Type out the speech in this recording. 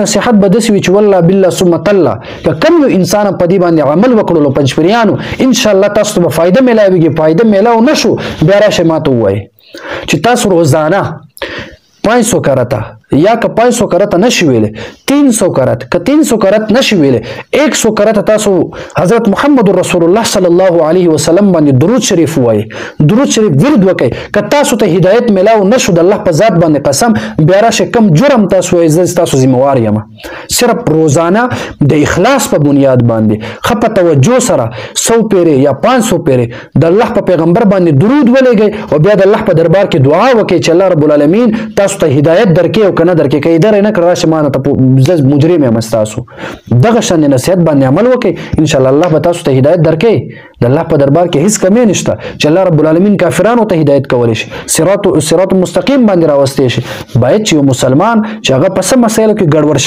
نصيحت به داسې وي چې والله بالله ثم تالله که کوم یو انسان په دې باندې عمل وکړلو پنځپیریانو ان شاء الله تاسو ته به فایده ملاویږي. فایده ملاو نشو بیا راشئ ماته ووایئ چې تاسو روزانه 500 کرتا یا که 500 کرتا نشي ویلې 300 کرت که 300 کرت نشي ویلې 100 کرت تاسو حضرت محمد رسول الله صلی الله علیه وسلم باندې درود شریف وایي، درود شریف ورد وکړئ. که تاسو ته هدایت ملاو نشو د الله په ذات باندې قسم بیا راشئ کم جرم تاسو وایي زه تاسو ذمہوار یم. صرف روزانه د اخلاص په بنیاد باندې ښه په توجه سره 100 پیرې یا 500 پیرې د الله په پیغمبر باندې درود ولېږئ او بیا د الله په دربار کې دعا وکړئ چې الله رب العالمین تاسو ته هدایت درکړي او کنه درکې کې اداره نه کړ راشه مانه ته مجرم یم تاسو دغه شان نصیحت باندې عمل وکړئ ان شاء الله الله به تاسو ته هدایت درکړي. د الله په دربار کې هیڅ کمی نشته چې الله رب العالمین کافرانو ته هدایت کولی شي، صراط مستقیم باندې راوستي شي. باید چې یو مسلمان چې هغه په څه مسایلو کې ګډوډ